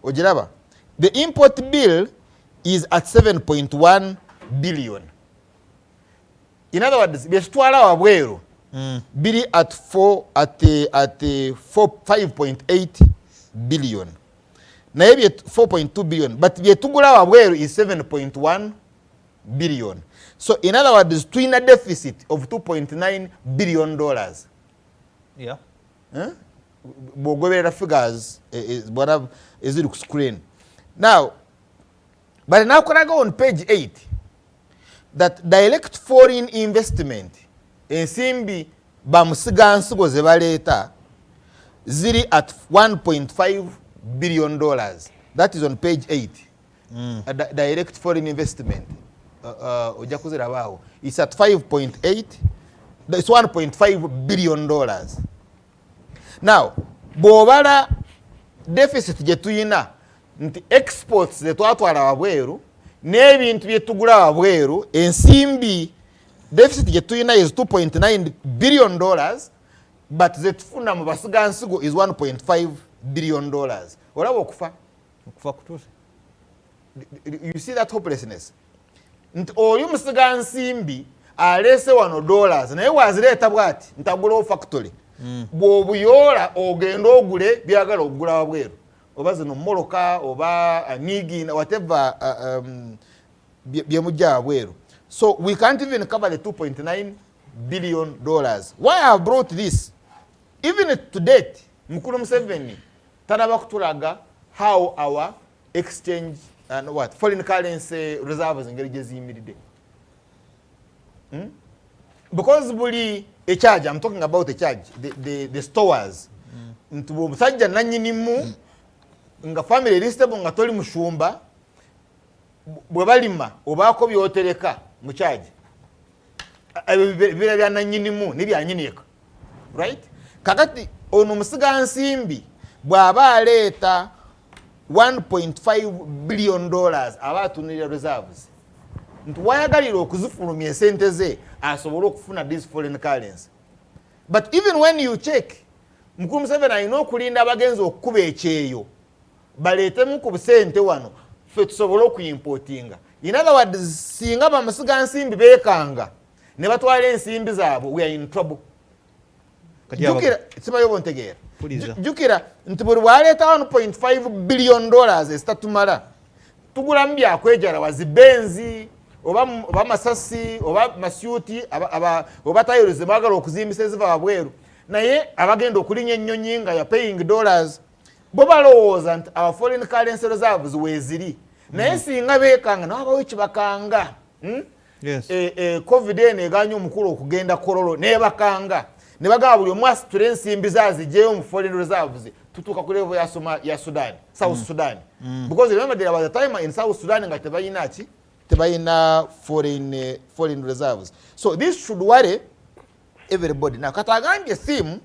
Ojiraba. The import bill is at 7.1 billion. In other words, byetutwala wabweru biri at 5.8 billion. Naye 4.2 billion, but byetugula wabweru is 7.1 billion. So in other words, twin a deficit of 2.9 billion dollars. Yeah. Bogobera figures is what is it screen. Now, but now can I go on page 8 that direct foreign investment ensimbi bamusigansigo ze baleeta ziri at 1.5 billion dollars. That is on page 8. Direct foreign investment. It's at 5.8. It's 1.5 billion dollars. Now, bw'obala deficit gye tuyina nti exports ze twatwala wabweru n'ebintu bye tugula wabweru, ensimbi deficit gye tuyina is 2.9 billion dollars, but ze tufuna mu basigansigo is 1.5 billion dollars. Olaba okufa kutuuse. You see that hopelessness? Nti oyo musigansimbi alese wano dollars naye wazireeta bwati ntagulawo factory. Bw'obuyoola ogenda ogule byagala okugula wabweru, oba zino moloka oba nigina whatever byemujja wabweru. So we can't even cover the 2.9 billion dollars. Why I have brought this? Even to date, Mukulu Museveni tanaba kutulaga how our exchange and foreign currency reserves engeri gye ziyimiridde. Because buli a charge, I'm talking about a charge, the stores. Nti bw'omusajja nannyinimu nga family listable nga toli mushumba bwe balima obaako byotereka mu charge. Ebibira bya nannyinimu nebyanyiniika. Right? Kakati ono musigansimbi bw'aba aleeta 1.5 billion dollars aba atunulira reserves. Nti wayagalira okuzifulumya esente ze asobole okufuna this foreign currency. But even when you check, Mukulu Museveni alina okulinda abagenzi okukuba ekyeyo baleetemu ku busente wano ffe tusobole okuyimportinga. In other words, singa bamusigansimbi beekanga ne batwala ensimbi zaabwe, we are in trouble. Jukira simayobo ntegeera. Jukira nti buli bwaleeta 1.5 billion dollars ezitatumala tugulamu byakwejala wazibenzi oba masasi oba masyuti oba tayirize bagala okuzimbisa eziva wabweru, naye abagenda okulinya ennyonyi nga ya paying dollars bo balowooza nti our foreign currency reserves weeziri. Naye singa beekanga nababawo ekibakanga. Covid eno eganya omukulu okugenda korolo nebakanga ne bagaba buli omu asitula ensimbi zazigyeyo mu foreign reserves tutuuka ku level ya Sudan, South Sudan. Because remember there was a time in South Sudan nga tebayina foreign reserves. So this should worry everybody. Now Katagambye theme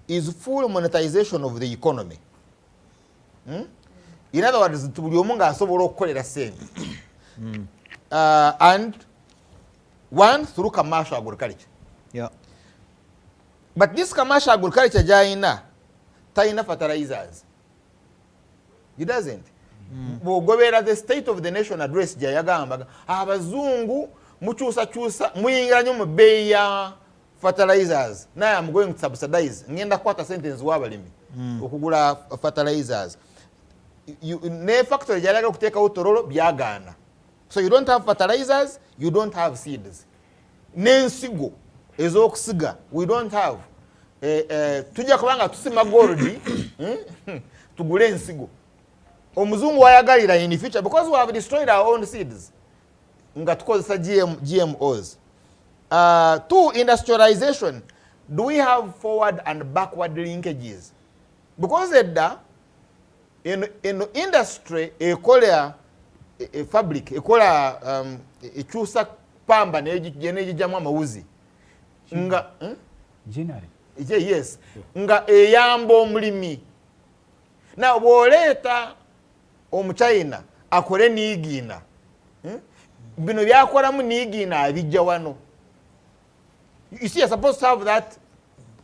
is full monetization of the economy. In other words, buli omu ng'asobola okukolera sente. And one through commercial agriculture. Yeah. But this commercial agriculture jaina taina fertilizers. It doesn't. Bw'ogobera the state of the nation address gye yagambaga abazungu mukyusa muyingira nnyo mu bbeeyi ya fertilizers. Naye I'm going to subsidize. Ngenda kwata sentence w'abalimi okugula fertilizers. Ne factory gyalaga okuteekawo torolo byagaana. So you don't have fertilizers, you don't have seeds. N'ensigo ez'okusiga we don't have. Tujja kubanga tusima gold tugule ensigo. Omuzungu wayagalira in the future because we have destroyed our own seeds nga tukozesa GMOs. Two, industrialization. Do we have forward and backward linkages? Because in industry ekola fabric ekola ekyusa pamba n'egijamu amawuzi nga yes nga eyamba omulimi. Na bw'oleeta omuchina akole niigina bino byakolamu niigina abijja wano. You see, you're supposed to have that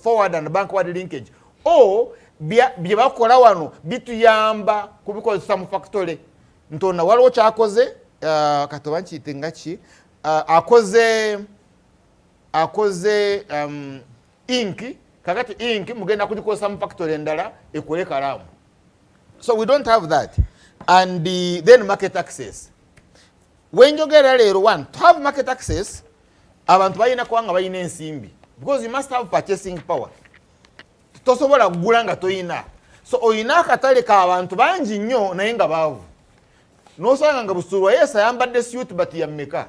forward and backward linkage. Or bye bakola wano bituyamba kubikozesa mu factory ntona waliwo kyakoze katoba nkiyite nga ki akoze ink kakati ink mugenda kugikozesa mu factory endala ekole kalaamu. So we don't have that. And then market access. Wenjogera leero one, to have market access abantu balina kubanga balina ensimbi, because you must have purchasing power. Tosobola kugula nga toyina. So oyina akatale ka abantu bangi nnyo naye nga baavu. Nosanga nga Busurwa yesa yambadde suit but ya mmeka.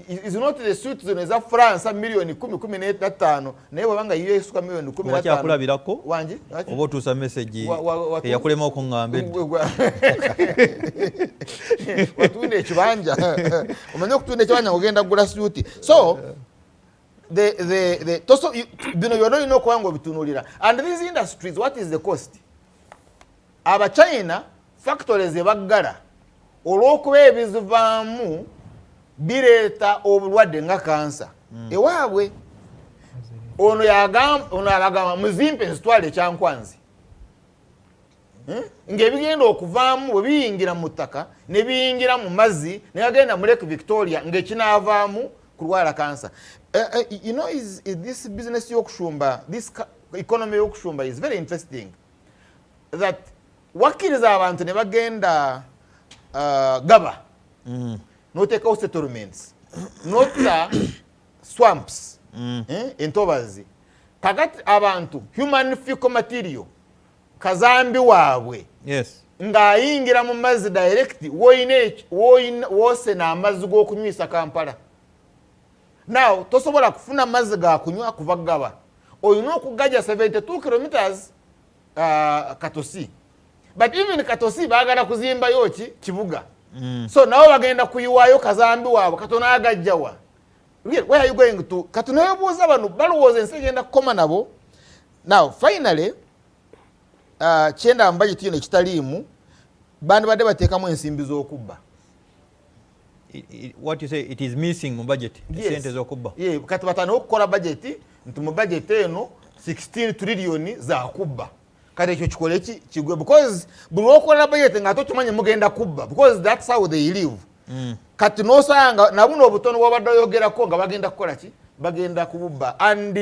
Is not the suit zino eza France milioni 10-15 naye wabanga US kwa milioni 15. Wacha akulabirako wanji oba otuusa message eyakulema okuŋŋamba watunda ekibanja omanye okutunda ekibanja ng'ogenda kugula suit. So bino byonna olina okuba ng'obitunuulira. And these industries, what is the cost? Abachina factories ebaggala olw'okuba ebizivaamu bireeta obulwadde nga kansa ewaabwe. Ono abagamba muzimpe nzitwale ekyankwanzi ng'ebigenda okuvaamu bwe biyingira mu ttaka ne biyingira mu mazzi ne gagenda mu Lake Victoria ng'ekinaavaamu kulwala kansa. You know, is this business y'okushumba, this economy y'okushumba is very interesting, that wakkiriza abantu ne bagenda gaba noteekawo settlements nota swamps entobazi kakati abantu human fecal material kazambi waabwe ng'ayingira mu mazzi direct woosena amazzi g'okunywisa Kampala. Now tosobola kufuna mazzi ga kunywa kuva gaba, oyina okugajja 72 kilometers Katosi, but even Katosi baagala kuzimbayo kibuga. So nabo bagenda kuyiwaayo kazambi waabwe Katonda agajjawa. Where are you going to? Katonda yobuuza bano balowooza ensi egenda kukoma nabo. Now finally kyenda mu budget yino ekitaliimu bandi badde bateekamu ensimbi z'okubba. What you say, it is missing mu budget. Ssente z'okubba. Yeah, kati batandika okukola budget nti mu budget eno 16 trillion za kubba. Kati ekyo kikole kigwe, because buli okola budget nga tokimanyi mugenda kubba, because that's how they live. Kati nosanga na buno obutono wabadde oyogerako nga bagenda kukola ki, bagenda kububba. And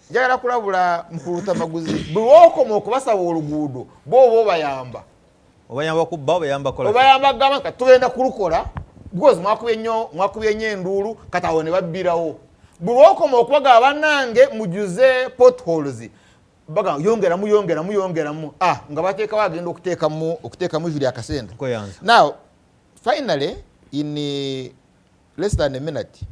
njagala kulabula mpuluta maguzi buli okoma okubasaba oluguudo bo bayamba kubba obayamba kola obayamba gamba kati tugenda kulukola because mwakubye nnyo enduulu kati awo ne babbirawo. Buli okoma okubaga bannange mujuze potholes baga yongeramu nga bateeka bagenda okuteekamu juli akasente. Now finally in less than a minute,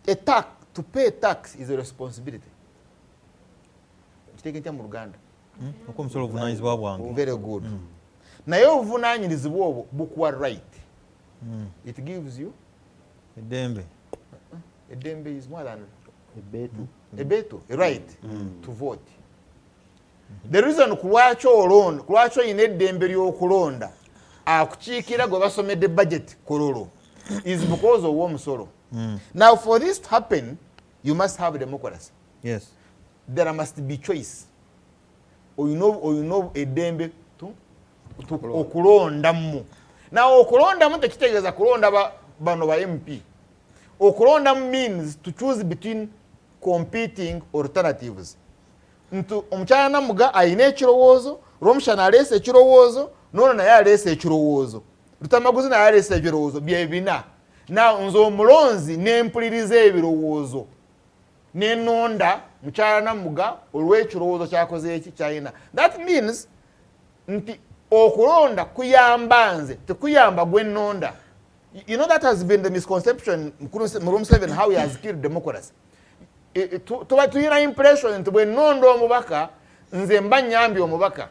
to pay tax is a responsibility. Kitegeeza mu Luganda omusolo obuvunaanyizibwa bwange. Very good. Naye obuvunaanyizibwa obwo bukuwa right. It gives you eddembe. Eddembe is more than a beto, a right to vote. The reason kulwaki oyina eddembe ly'okulonda akukiikira gwe basomedde budget kololo is because of omusolo. Now for this to happen, you must have democracy. Yes. There must be choice. Oyina eddembe okulondamu. Now okulondamu tekitegeeza kulonda bano ba MP. Okulondamu means to choose between competing alternatives. Omukyala Namuga ayina ekirowoozo, Rwomushana aleese ekirowoozo, nono naye aleese ekirowoozo, Rutamaguzi naye aleese ekirowoozo, bye bina. Now nze omulonzi n'empuliriza ebirowoozo n'ennonda mukyala Namuga olw'ekirowoozo kyakoze eki kyayina. That means nti okulonda kuyamba nze tekuyamba gwe nnonda. You know, that has been the misconception mu Room 7 how he has killed democracy. Tuyina impression nti bwe nnonda omubaka nze mba nnyambye omubaka.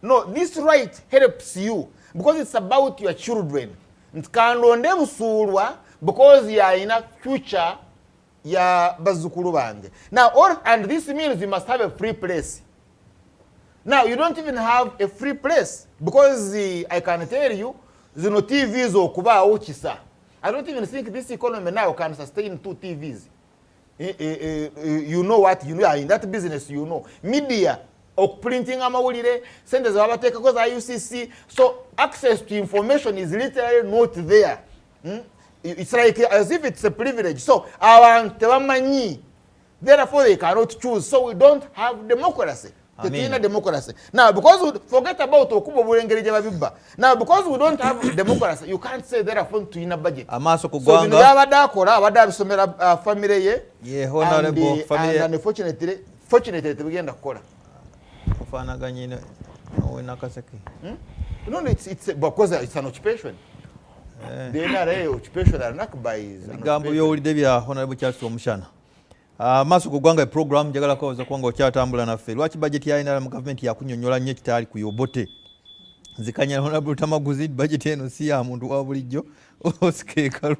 No, this right helps you because it's about your children. Nti kandonde Busuulwa because yayina future ya bazzukulu bange. Now and this means you must have a free place. Now you don't even have a free place because I can tell you zino TVs okubaawo kisa. I don't even think this economy now can sustain 2 TVs. you know what you know, in that business you know. Media, printing amawulire, sente ze babateekako za UCC, so access to information is literally not there. It's like as if it's a privilege. So abantu tebamanyi, therefore they cannot choose. So we don't have democracy. Democracy. Now, because we forget about okubo bulengereje babibba. Now, because we don't have democracy, you can't say therefore to in a budget. Amaso ku So gwanga. abada akora abada bisomera family ye. Yeah, honorable family. And unfortunately tebigenda kukola. Kufanaganye no nakaseke. No, it's because it's an occupation. The NRA occupation are not by gambo yowulidde bya honorable Charles Rwomushana. Maaso ku gwanga program njagala koza kwanga okyatambula naffe. Lwaki budget ya NRM government yakunyonnyola nnyo kitali ku yobote. Nzikanya honorable Tamaguzi budget eno si ya muntu wa bulijjo. Osike kalu.